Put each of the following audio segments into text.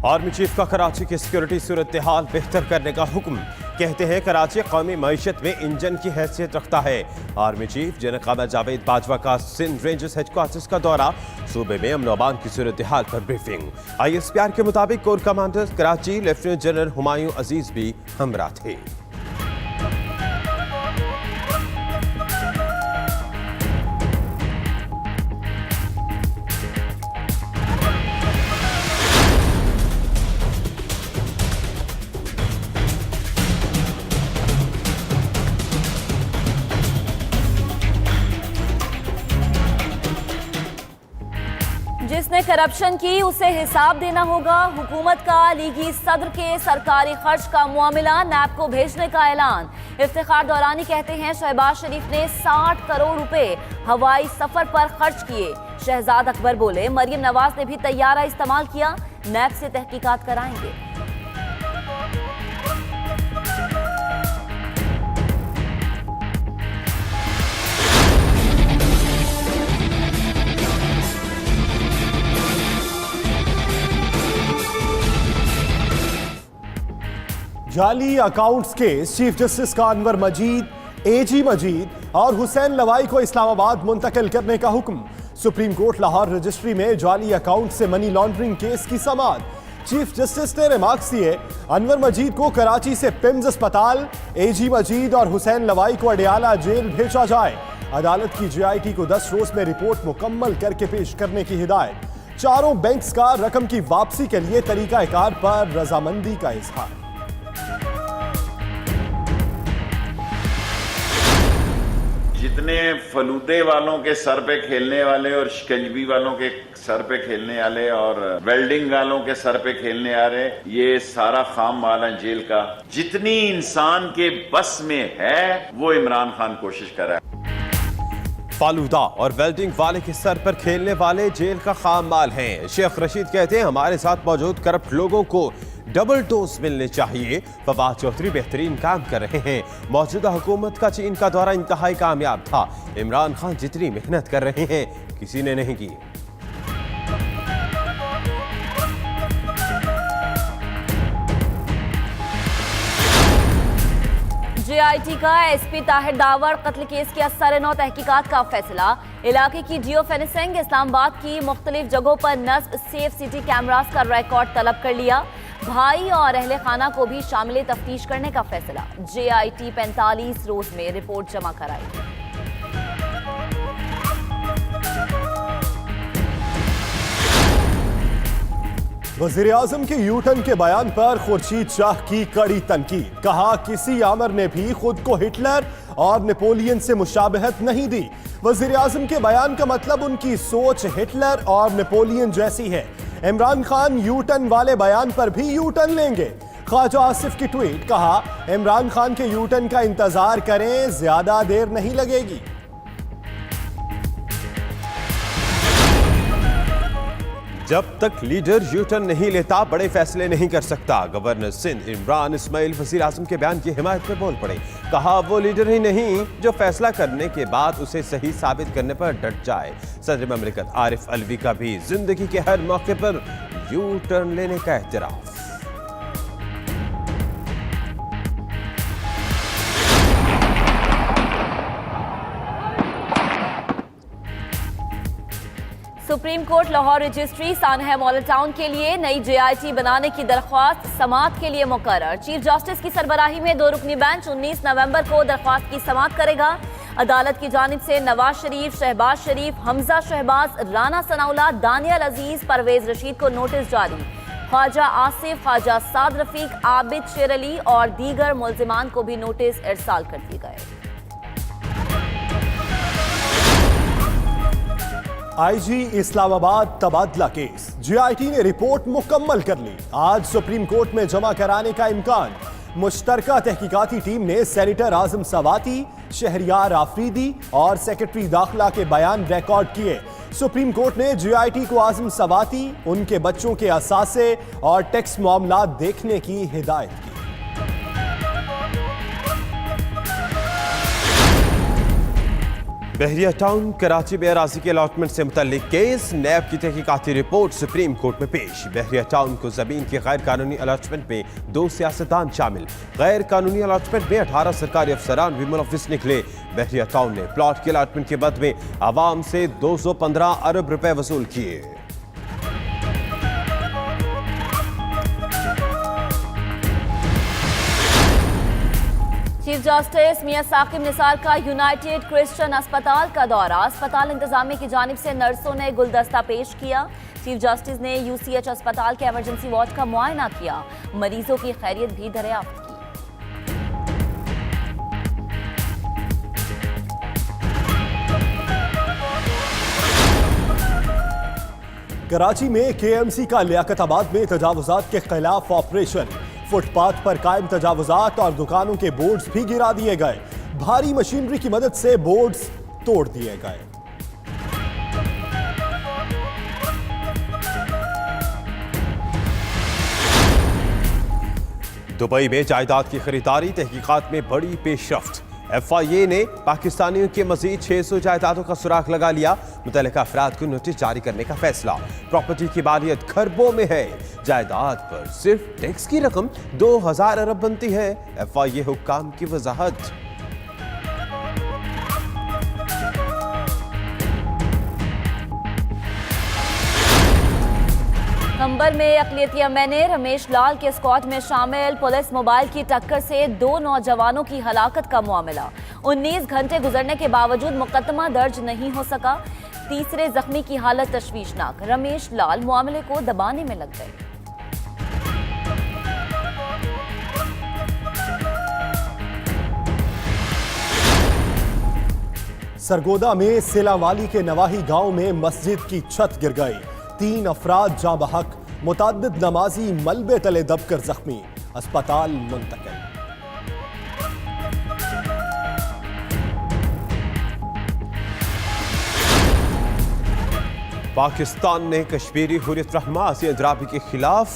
Army chief का कराची की security सूरत हाल बेहतर करने का हुक्म। कहते हैं कराची कौमी मईशत में इंजन की हैसियत रखता है। आर्मी चीफ जनरल क़मर जावेद बाजवा का सिंध रेंजर्स हेडक्वार्टर्स का दौरा, सूबे में अमन अमान की सूरत हाल पर ब्रीफिंग। ISPR के मुताबिक core commander Karachi lieutenant general Humayun Aziz भी हमरा थे। जिसने करप्शन की उसे हिसाब देना होगा। हुकूमत का लीगी सदर के सरकारी खर्च का मामला नैब को भेजने का ऐलान। इफ्तिखार दौरानी कहते हैं शहबाज शरीफ ने 60 करोड़ रुपए हवाई सफर पर खर्च किए। शहजाद अकबर बोले मरियम नवाज ने भी तैयारा इस्तेमाल किया, नैब से तहकीकात कराएंगे। जाली अकाउंट्स केस चीफ जस्टिस का अनवर मजीद, AG मजीद और हुसैन लवाई को इस्लामाबाद मुंतकिल करने का हुक्म। सुप्रीम कोर्ट लाहौर रजिस्ट्री में जाली अकाउंट से मनी लॉन्ड्रिंग केस की समाअत। चीफ जस्टिस ने रिमार्क्स दिए अनवर मजीद को कराची से पिम्स अस्पताल, AG मजीद और हुसैन लवाई को अडियाला जेल भेजा जाए। अदालत की JIT को 10 रोज में रिपोर्ट मुकम्मल करके पेश करने की हिदायत। चारों बैंक्स का रकम की वापसी के लिए तरीकाकार पर रजामंदी का इजहार। जितने फलूदे वालों के सर पे खेलने वाले और शिकंजवी वालों के सर पे खेलने वाले और वेल्डिंग वालों के सर पे खेलने आ रहे, ये सारा खाम माल है जेल का। जितनी इंसान के बस में है वो इमरान खान कोशिश कर रहा है। फालूदा और वेल्डिंग वाले के सर पर खेलने वाले जेल का खाम माल हैं। शेख रशीद कहते हैं हमारे साथ मौजूद करप्ट लोगों को डबल डोज मिलने चाहिए। फवाद चौधरी बेहतरीन काम कर रहे हैं। मौजूदा हुकूमत का चीन का दौरा इंतहाई कामयाब था। इमरान खान जितनी मेहनत कर रहे हैं किसी ने नहीं की। JIT का SP ताहिर दावर कत्ल केस की असर-ए-नौ तहकीकात का फैसला। इलाके की जियो फेंसिंग, इस्लामाबाद की मुख्तलिफ जगहों पर नस्ब सेफ सिटी कैमरास का रिकॉर्ड तलब कर लिया। भाई और अहले खाना को भी शामिल तफ्तीश करने का फैसला। JIT 45 रोज में रिपोर्ट जमा कराई। वज़ीर आज़म के यूटर्न के बयान पर खुर्शीद शाह की कड़ी तनकीद। कहा किसी आमर ने भी खुद को हिटलर और नेपोलियन से मुशाबहत नहीं दी। वज़ीर आज़म के बयान का मतलब उनकी सोच हिटलर और नेपोलियन जैसी है। इमरान खान यूटर्न वाले बयान पर भी यूटर्न लेंगे। ख्वाजा आसिफ की ट्वीट, कहा इमरान खान के यूटर्न का इंतजार करें, ज्यादा देर नहीं लगेगी। जब तक लीडर यूटर्न नहीं लेता बड़े फैसले नहीं कर सकता। गवर्नर सिंध इमरान इस्माइल वज़ीर आज़म के बयान की हिमायत में बोल पड़े। कहा वो लीडर ही नहीं जो फैसला करने के बाद उसे सही साबित करने पर डट जाए। सदर ममलिकत आरिफ अलवी का भी जिंदगी के हर मौके पर यू टर्न लेने का एहतराफ। सुप्रीम कोर्ट लाहौर रजिस्ट्री सानहा मॉडल टाउन के लिए नई JIT बनाने की दरख्वास्त समाअत के लिए मुकर्रर। चीफ जस्टिस की सरबराही में 2 रुकनी बेंच 19 नवंबर को दरख्वास्त की समाअत करेगा। अदालत की जानिब से नवाज शरीफ, शहबाज शरीफ, हमजा शहबाज, राना सनाउल्लाह, दानियल अजीज, परवेज रशीद को नोटिस जारी। ख्वाजा आसिफ, ख्वाजा साद रफीक, आबिद शेर अली और दीगर मुल्जिमान को भी नोटिस इरसाल कर दिए गए। IG इस्लामाबाद तबादला केस, JIT ने रिपोर्ट मुकम्मल कर ली। आज सुप्रीम कोर्ट में जमा कराने का इम्कान। मुश्तरका तहकीकाती टीम ने सेनेटर आजम सवाती, शहरियार आफरीदी और सेक्रेटरी दाखिला के बयान रिकॉर्ड किए। सुप्रीम कोर्ट ने JIT को आजम सवाती, उनके बच्चों के असासे और टैक्स मामला देखने की हिदायत की। बहरिया टाउन कराची में अराजी के अलॉटमेंट से मुतल्लिक केस नैब की तहकीकाती रिपोर्ट सुप्रीम कोर्ट में पेश। बहरिया टाउन को जमीन के गैर कानूनी अलॉटमेंट में 2 सियासतदान शामिल। गैर कानूनी अलॉटमेंट में 18 सरकारी अफसरान भी मुलव्विस निकले। बहरिया टाउन ने प्लॉट के अलॉटमेंट के बद में आवाम से 215 अरब रुपए वसूल किए। चीफ जस्टिस मियां साकिब निसार का यूनाइटेड क्रिश्चियन अस्पताल का दौरा। अस्पताल इंतजामिया की जानिब से नर्सों ने गुलदस्ता पेश किया। चीफ जस्टिस ने यूसीएच अस्पताल के इमरजेंसी वार्ड का मुआयना किया। मरीजों की खैरियत भी दरियाफ्त की। कराची में केएमसी का लियाकताबाद में तजावुजात के खिलाफ ऑपरेशन। फुटपाथ पर कायम तजावुजात और दुकानों के बोर्ड्स भी गिरा दिए गए। भारी मशीनरी की मदद से बोर्ड्स तोड़ दिए गए। दुबई में जायदाद की खरीदारी तहकीकात में बड़ी पेशरफ्त। FIA ने पाकिस्तानियों के मजीद 600 जायदादों का सुराग लगा लिया। मुतल्लिका अफराद को नोटिस जारी करने का फैसला। प्रॉपर्टी की मालियत खरबों में है। जायदाद पर सिर्फ टैक्स की रकम 2000 अरब बनती है। FIA हुक्काम की वजाहत। खंबर में अक़लियती एमएनए रमेश लाल के स्क्वाड में शामिल पुलिस मोबाइल की टक्कर से 2 नौजवानों की हलाकत का मामला। 19 घंटे गुजरने के बावजूद मुकदमा दर्ज नहीं हो सका। तीसरे जख्मी की हालत तशवीशनाक। रमेश लाल मामले को दबाने में लग गए। सरगोदा में सिलावाली के नवाही गांव में मस्जिद की छत गिर गई। 3 अफराद जाँ बहक, मुतअद्दिद नमाजी मलबे तले दबकर जख्मी, अस्पताल मुंतकिल। पाकिस्तान ने कश्मीरी हुर्रियत रहनुमा आसिया अंद्राबी के खिलाफ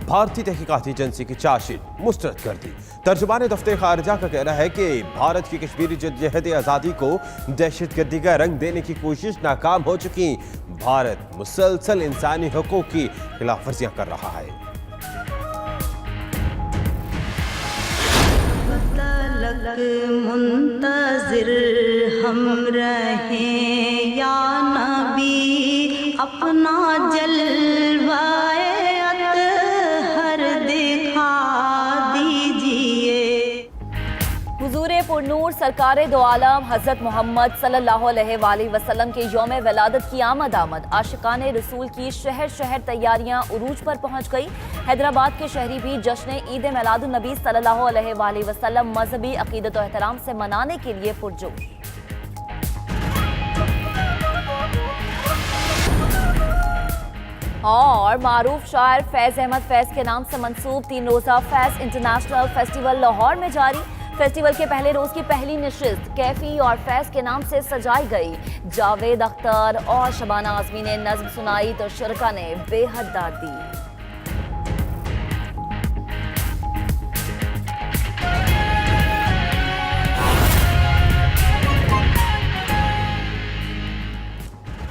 भारतीय तहकीकाती एजेंसी की चार्जशीट मुस्तरद कर दी। तर्जुमान दफ्तर खारजा का कहना है कि भारत की कश्मीरी जद्दोजहद आज़ादी को दहशतगर्दी का रंग देने की कोशिश नाकाम हो चुकी। भारत मुसलसल इंसानी हकूक़ की खिलाफ वर्जियां कर रहा है। मुंतज़िर हम रहें या नबी, अपना जलवाए अतहर दिखा दीजिए। हुजूर पुरनूर सरकारे दो आलम हज़रत मोहम्मद सल्लल्लाहु अलैहि वसल्लम के यौम विलादत की आमद आशिकाने रसूल की शहर शहर तैयारियां उरूज पर पहुंच गई। हैदराबाद के शहरी भी जश्न ईद मिलादुन नबी सल्लल्लाहु अलैहि वसल्लम मजहबी अकीदत और एहतराम से मनाने के लिए पुरजोश। और मारूफ शायर फैज अहमद फैज के नाम से मंसूब 3 रोजा फैज इंटरनेशनल फेस्टिवल लाहौर में जारी। फेस्टिवल के पहले रोज की पहली नशिस्त कैफी और फैज के नाम से सजाई गई। जावेद अख्तर और शबाना आजमी ने नज्म सुनाई तो शुरका ने बेहद दाद दी।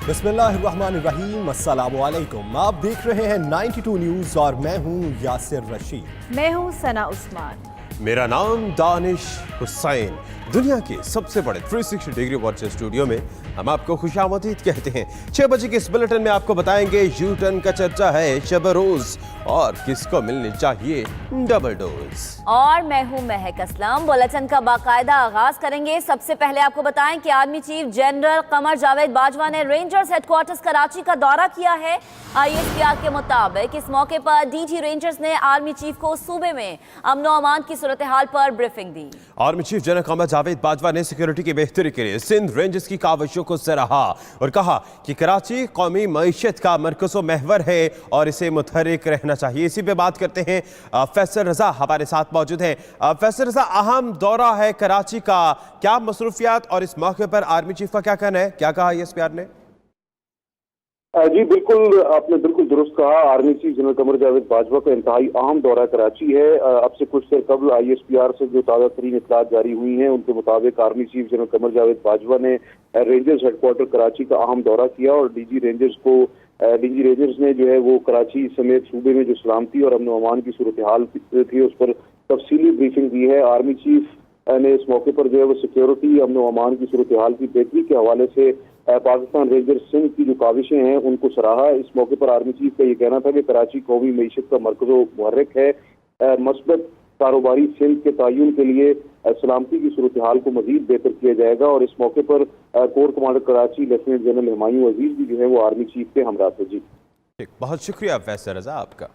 बिस्मिल्लाहिर्रहमानिर्रहीम, अस्सलामु अलैकुम। आप देख रहे हैं 92 न्यूज़ और मैं हूं यासिर रशीद। मैं हूं सना उस्मान। मेरा नाम दानिश हुसैन। दुनिया के सबसे बड़े 360 डिग्री वॉच स्टूडियो में हम आपको खुशामदीद कहते हैं। 6 बजे के इस बुलेटिन में आपको बताएंगे यू टर्न का चर्चा है शब रोज और किसको मिलनी चाहिए डबल डोज। और मैं हूं महक असलम। बुलेटिन का बाकायदा आगाज करेंगे। सबसे पहले आपको बताएं कि army chief general Qamar Javed Bajwa ने रेंजर्स हेडक्वार्टर्स कराची का दौरा किया है। ISPR के मुताबिक इस मौके पर DG रेंजर्स ने आर्मी चीफ को सूबे में अमन और अमान की सूरत हाल पर ब्रीफिंग दी। Army chief general Qamar Javed Bajwa ने सिक्योरिटी की बेहतरी के लिए सिंध रेंजर्स की काविशों को सराहा और कहा कि कराची कौमी मईशत का मरकज़ व महवर है और इसे मुतहरिक रहना चाहिए। इसी पे बात करते हैं। फैसल रजा हमारे साथ मौजूद हैं। फैसल रजा, अहम दौरा है कराची का, क्या मसरूफियात और इस मौके पर आर्मी चीफ का क्या कहना है, क्या कहा ISPR ने? जी बिल्कुल, आपने बिल्कुल दुरुस्त कहा। Army chief general Qamar Javed Bajwa का इंतहाई अहम दौरा कराची है। अब से कुछ देर कबल ISPR से जो ताज़ा तरीन इत्तलात जारी हुई हैं, उनके मुताबिक army chief general Qamar Javed Bajwa ने रेंजर्स हेडक्वार्टर कराची का अहम दौरा किया और डीजी रेंजर्स ने जो है वो कराची समेत सूबे में जो सलामती और अमन व अमान की सूरत हाल थी उस पर तफसीली ब्रीफिंग दी है। आर्मी चीफ ने इस मौके पर जो है वो सिक्योरिटी, अमन व अमान की सूरत हाल की बेहतरी के हवाले से पाकिस्तान रेंजर्स सिंध की जो काविशें हैं उनको सराहा। इस मौके पर आर्मी चीफ का ये कहना था कि कराची कौमी मईशत का मरकज़ व मुहर्रिक है। मस्बत कारोबारी सिंध के तयन के लिए सलामती की सूरत हाल को मजीद बेहतर किया जाएगा और इस मौके पर core commander Karachi lieutenant general Humayun Aziz भी जो है वो आर्मी चीफ के हमरा थे। जी बहुत शुक्रिया फैसल रजा आपका।